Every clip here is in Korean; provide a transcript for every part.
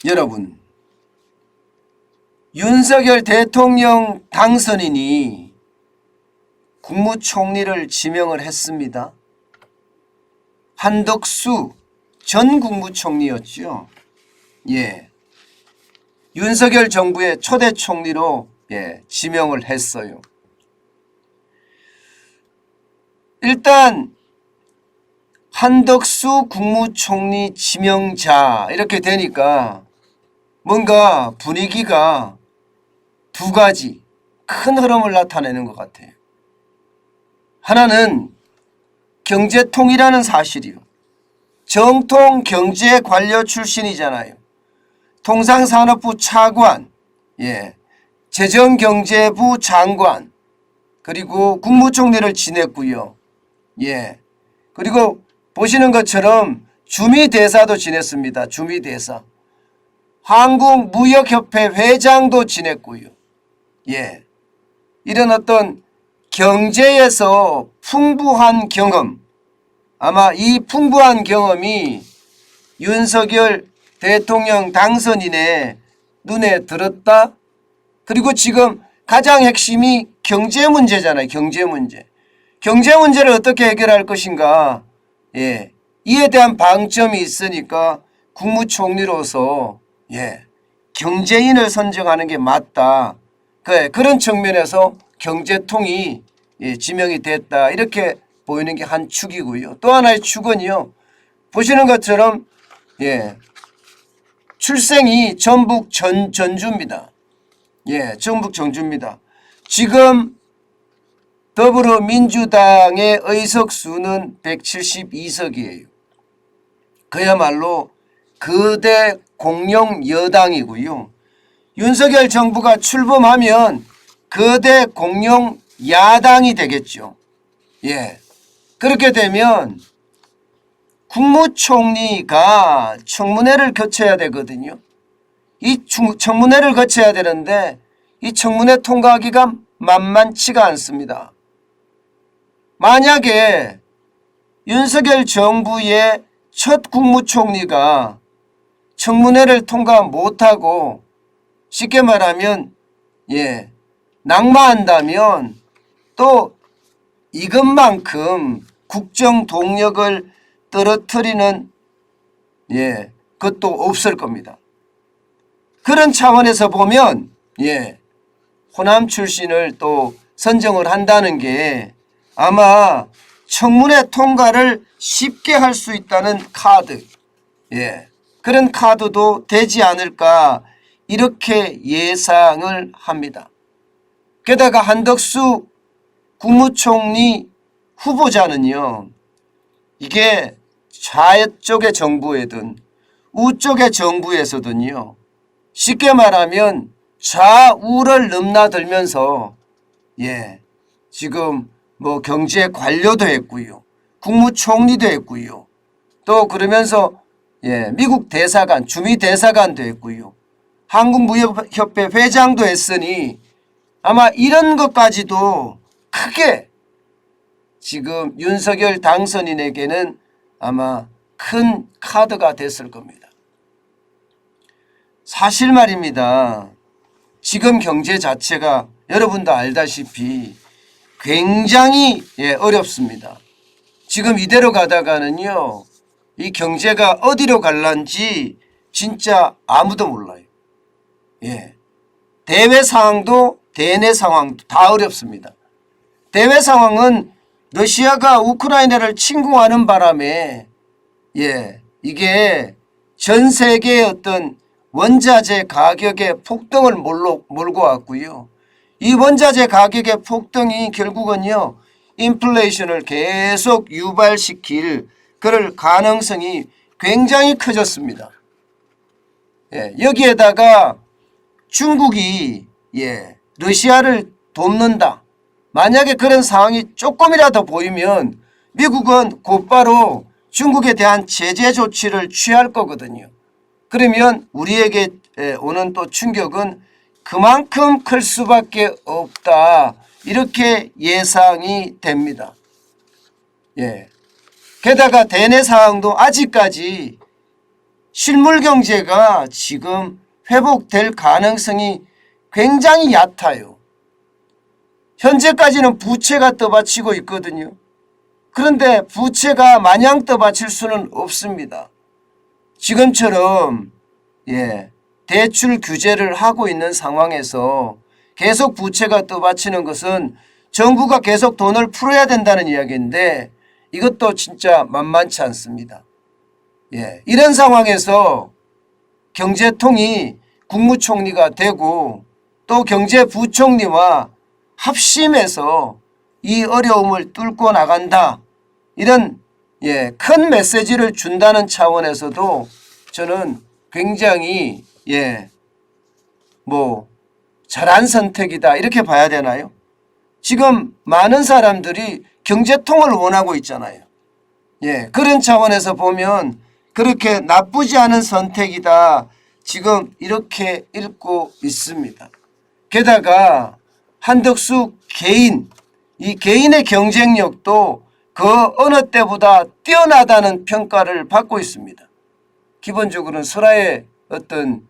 여러분, 윤석열 대통령 당선인이 국무총리를 지명을 했습니다. 한덕수 전 국무총리였죠. 윤석열 정부의 초대 총리로 지명을 했어요. 일단 한덕수 국무총리 지명자 이렇게 되니까 뭔가 분위기가 두 가지 큰 흐름을 나타내는 것 같아요. 하나는 경제통이라는 사실이요. 정통 경제관료 출신이잖아요. 통상산업부 차관, 재정경제부 장관, 그리고 국무총리를 지냈고요. 그리고 보시는 것처럼 주미대사도 지냈습니다. 주미대사. 한국무역협회 회장도 지냈고요. 이런 어떤 경제에서 풍부한 경험, 아마 이 풍부한 경험이 윤석열 대통령 당선인의 눈에 들었다. 그리고 지금 가장 핵심이 경제 문제잖아요. 경제 문제. 경제 문제를 어떻게 해결할 것인가. 이에 대한 방점이 있으니까 국무총리로서 경제인을 선정하는 게 맞다. 그런 측면에서 경제통이 지명이 됐다. 이렇게 보이는 게 한 축이고요. 또 하나의 축은요. 보시는 것처럼 출생이 전북 전주입니다. 전북 전주입니다. 지금 더불어민주당의 의석수는 172석이에요. 그야말로 거대 공룡 여당이고요. 윤석열 정부가 출범하면 거대 공룡 야당이 되겠죠. 그렇게 되면 국무총리가 청문회를 거쳐야 되거든요. 이 청문회를 거쳐야 되는데 이 청문회 통과하기가 만만치가 않습니다. 만약에 윤석열 정부의 첫 국무총리가 청문회를 통과 못하고 쉽게 말하면 낙마한다면 또 이것만큼 국정 동력을 떨어뜨리는 그것도 없을 겁니다. 그런 차원에서 보면 호남 출신을 또 선정을 한다는 게 아마 청문회 통과를 쉽게 할 수 있다는 카드, 그런 카드도 되지 않을까 이렇게 예상을 합니다. 게다가 한덕수 국무총리 후보자는요. 이게 좌쪽의 정부에든 우쪽의 정부에서든요. 쉽게 말하면 좌우를 넘나들면서 지금 뭐 경제 관료도 했고요. 국무총리도 했고요. 또 그러면서 미국 대사관, 주미 대사관도 했고요. 한국무역협회 회장도 했으니 아마 이런 것까지도 크게 지금 윤석열 당선인에게는 아마 큰 카드가 됐을 겁니다. 사실 말입니다. 지금 경제 자체가 여러분도 알다시피 굉장히 어렵습니다. 지금 이대로 가다가는요. 이 경제가 어디로 갈란지 진짜 아무도 몰라요. 대외 상황도 대내 상황도 다 어렵습니다. 대외 상황은 러시아가 우크라이나를 침공하는 바람에 이게 전 세계의 어떤 원자재 가격의 폭등을 몰고 왔고요. 이 원자재 가격의 폭등이 결국은요. 인플레이션을 계속 유발시킬 그럴 가능성이 굉장히 커졌습니다. 여기에다가 중국이 러시아를 돕는다. 만약에 그런 상황이 조금이라도 보이면 미국은 곧바로 중국에 대한 제재 조치를 취할 거거든요. 그러면 우리에게 오는 또 충격은 그만큼 클 수밖에 없다. 이렇게 예상이 됩니다. 게다가 대내 상황도 아직까지 실물 경제가 지금 회복될 가능성이 굉장히 얕아요. 현재까지는 부채가 떠받치고 있거든요. 그런데 부채가 마냥 떠받칠 수는 없습니다. 지금처럼 대출 규제를 하고 있는 상황에서 계속 부채가 떠받치는 것은 정부가 계속 돈을 풀어야 된다는 이야기인데 이것도 진짜 만만치 않습니다. 이런 상황에서 경제통이 국무총리가 되고 또 경제부총리와 합심해서 이 어려움을 뚫고 나간다. 이런 큰 메시지를 준다는 차원에서도 저는 굉장히 잘한 선택이다 이렇게 봐야 되나요? 지금 많은 사람들이 경제통을 원하고 있잖아요. 그런 차원에서 보면 그렇게 나쁘지 않은 선택이다. 지금 이렇게 읽고 있습니다. 게다가 한덕수 개인, 이 개인의 경쟁력도 그 어느 때보다 뛰어나다는 평가를 받고 있습니다. 기본적으로는 설화에 어떤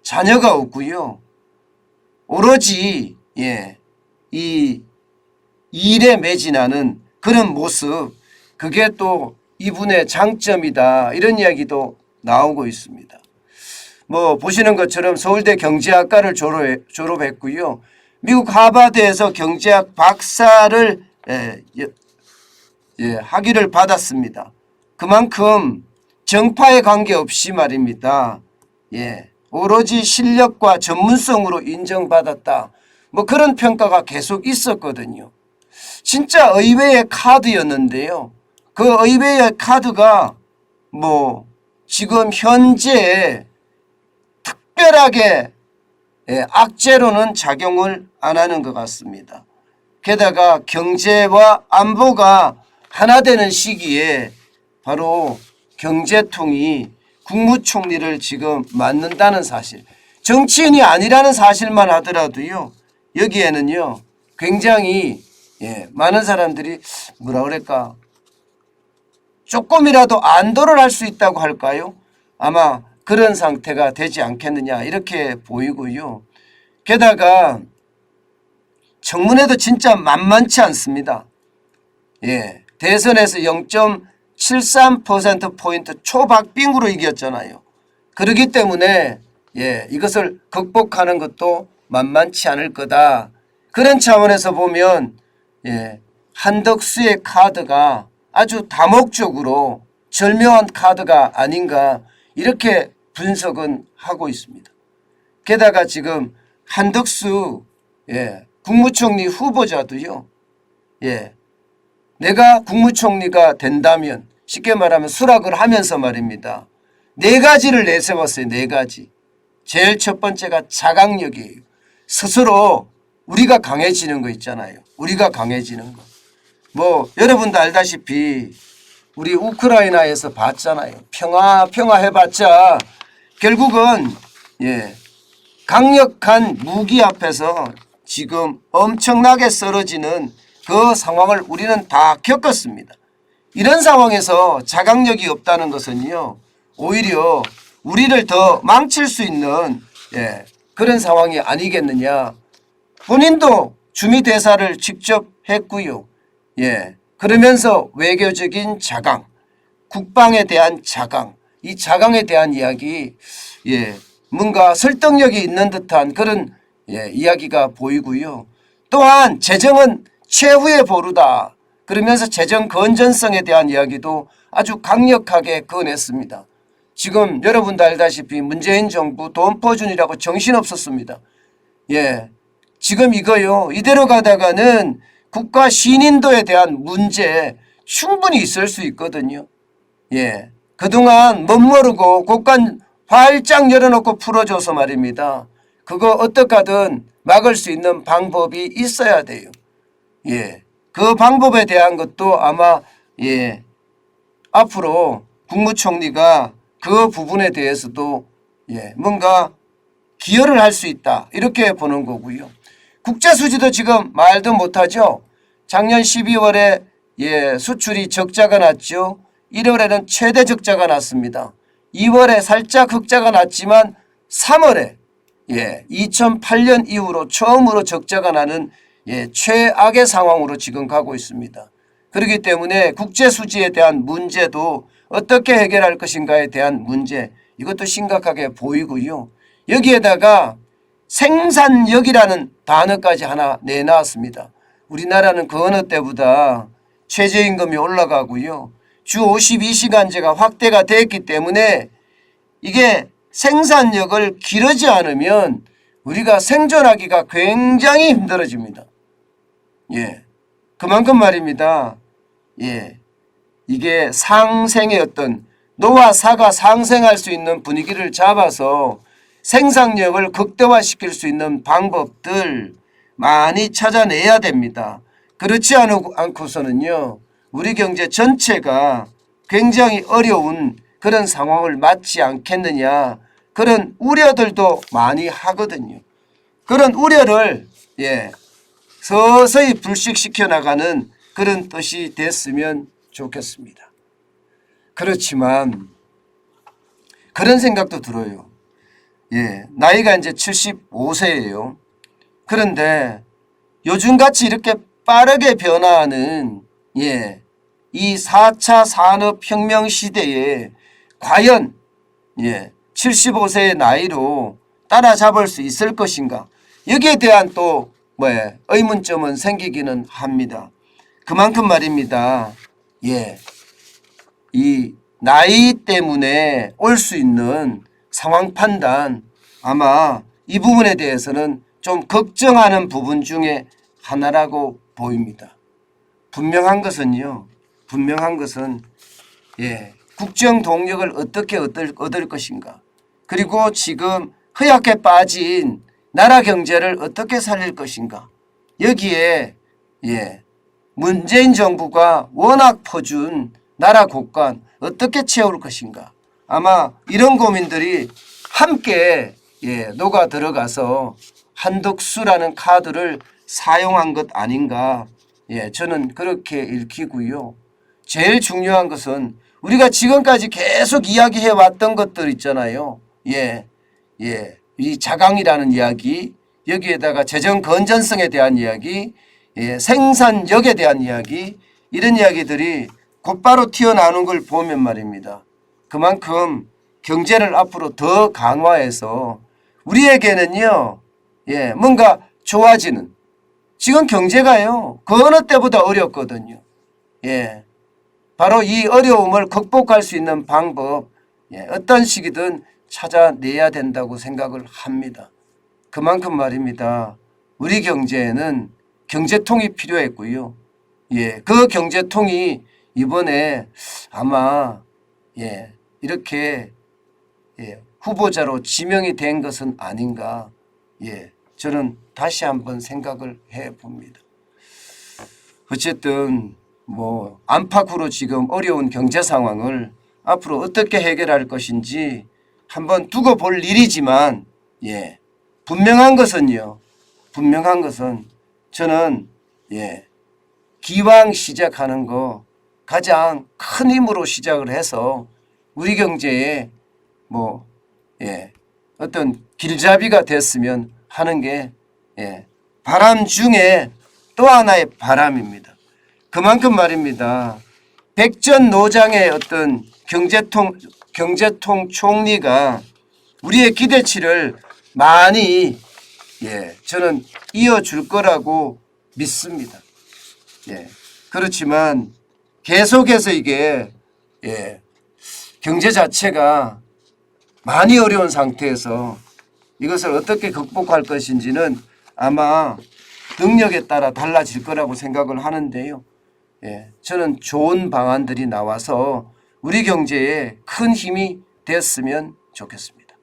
자녀가 없고요. 오로지 이 일에 매진하는 그런 모습, 그게 또 이분의 장점이다 이런 이야기도 나오고 있습니다. 보시는 것처럼 서울대 경제학과를 졸업했고요. 미국 하버드에서 경제학 박사를 학위를 받았습니다. 그만큼 정파에 관계없이 말입니다. 오로지 실력과 전문성으로 인정받았다. 그런 평가가 계속 있었거든요. 진짜 의외의 카드였는데요. 그 의외의 카드가 지금 현재 특별하게 악재로는 작용을 안 하는 것 같습니다. 게다가 경제와 안보가 하나 되는 시기에 바로 경제통이 국무총리를 지금 맡는다는 사실, 정치인이 아니라는 사실만 하더라도요, 여기에는요 굉장히 많은 사람들이 조금이라도 안도를 할 수 있다고 할까요? 아마 그런 상태가 되지 않겠느냐 이렇게 보이고요. 게다가 청문회도 진짜 만만치 않습니다. 대선에서 0.73%포인트 초박빙으로 이겼잖아요. 그렇기 때문에 이것을 극복하는 것도 만만치 않을 거다. 그런 차원에서 보면 한덕수의 카드가 아주 다목적으로 절묘한 카드가 아닌가 이렇게 분석은 하고 있습니다. 게다가 지금 한덕수 국무총리 후보자도요. 내가 국무총리가 된다면 쉽게 말하면 수락을 하면서 말입니다. 4가지를 내세웠어요. 4가지. 제일 첫 번째가 자강력이에요. 스스로 우리가 강해지는 거 있잖아요. 우리가 강해지는 거. 여러분도 알다시피 우리 우크라이나에서 봤잖아요. 평화 해봤자 결국은 강력한 무기 앞에서 지금 엄청나게 쓰러지는 그 상황을 우리는 다 겪었습니다. 이런 상황에서 자강력이 없다는 것은요, 오히려 우리를 더 망칠 수 있는 그런 상황이 아니겠느냐. 본인도 주미대사를 직접 했고요. 그러면서 외교적인 자강, 국방에 대한 자강, 이 자강에 대한 이야기, 뭔가 설득력이 있는 듯한 그런 이야기가 보이고요. 또한 재정은 최후의 보루다. 그러면서 재정 건전성에 대한 이야기도 아주 강력하게 꺼냈습니다. 지금 여러분도 알다시피 문재인 정부 돈 퍼준이라고 정신없었습니다. 지금 이거요. 이대로 가다가는 국가 신인도에 대한 문제 충분히 있을 수 있거든요. 그동안 멋모르고 곳간 활짝 열어놓고 풀어줘서 말입니다. 그거 어떻게 하든 막을 수 있는 방법이 있어야 돼요. 그 방법에 대한 것도 아마 앞으로 국무총리가 그 부분에 대해서도 뭔가 기여를 할 수 있다 이렇게 보는 거고요. 국제수지도 지금 말도 못하죠. 작년 12월에 수출이 적자가 났죠. 1월에는 최대 적자가 났습니다. 2월에 살짝 흑자가 났지만 3월에 2008년 이후로 처음으로 적자가 나는 최악의 상황으로 지금 가고 있습니다. 그렇기 때문에 국제수지에 대한 문제도 어떻게 해결할 것인가에 대한 문제, 이것도 심각하게 보이고요. 여기에다가 생산력이라는 단어까지 하나 내놨습니다. 우리나라는 그 어느 때보다 최저임금이 올라가고요. 주 52시간제가 확대가 됐기 때문에 이게 생산력을 기르지 않으면 우리가 생존하기가 굉장히 힘들어집니다. 그만큼 말입니다. 이게 상생의 어떤 노화 사가 상생할 수 있는 분위기를 잡아서 생산력을 극대화시킬 수 있는 방법들 많이 찾아내야 됩니다. 그렇지 않고서는요, 우리 경제 전체가 굉장히 어려운 그런 상황을 맞지 않겠느냐, 그런 우려들도 많이 하거든요. 그런 우려를 서서히 불식시켜 나가는 그런 뜻이 됐으면 좋겠습니다. 그렇지만 그런 생각도 들어요. 나이가 이제 75세예요. 그런데 요즘같이 이렇게 빠르게 변화하는 이 4차 산업혁명 시대에 과연 75세의 나이로 따라잡을 수 있을 것인가, 여기에 대한 또 의문점은 생기기는 합니다. 그만큼 말입니다. 이 나이 때문에 올 수 있는 상황 판단, 아마 이 부분에 대해서는 좀 걱정하는 부분 중에 하나라고 보입니다. 분명한 것은 국정 동력을 어떻게 얻을 것인가, 그리고 지금 허약해 빠진 나라 경제를 어떻게 살릴 것인가, 여기에 문재인 정부가 워낙 퍼준 나라 곳간 어떻게 채울 것인가, 아마 이런 고민들이 함께 녹아 들어가서 한덕수라는 카드를 사용한 것 아닌가, 저는 그렇게 읽히고요. 제일 중요한 것은 우리가 지금까지 계속 이야기해 왔던 것들 있잖아요. 이 자강이라는 이야기, 여기에다가 재정 건전성에 대한 이야기, 생산력에 대한 이야기, 이런 이야기들이 곧바로 튀어나오는 걸 보면 말입니다. 그만큼 경제를 앞으로 더 강화해서 우리에게는요, 뭔가 좋아지는, 지금 경제가요, 그 어느 때보다 어렵거든요. 바로 이 어려움을 극복할 수 있는 방법, 어떤 식이든 찾아내야 된다고 생각을 합니다. 그만큼 말입니다. 우리 경제에는 경제통이 필요했고요. 그 경제통이 이번에 아마 이렇게 후보자로 지명이 된 것은 아닌가, 저는 다시 한번 생각을 해봅니다. 어쨌든 안팎으로 지금 어려운 경제 상황을 앞으로 어떻게 해결할 것인지 한번 두고 볼 일이지만, 분명한 것은 저는 기왕 시작하는 거 가장 큰 힘으로 시작을 해서 우리 경제에 어떤 길잡이가 됐으면 하는 게 바람 중에 또 하나의 바람입니다. 그만큼 말입니다. 백전노장의 어떤 경제통 총리가 우리의 기대치를 많이 저는 이어줄 거라고 믿습니다. 그렇지만 계속해서 이게 경제 자체가 많이 어려운 상태에서 이것을 어떻게 극복할 것인지는 아마 능력에 따라 달라질 거라고 생각을 하는데요. 저는 좋은 방안들이 나와서 우리 경제에 큰 힘이 됐으면 좋겠습니다.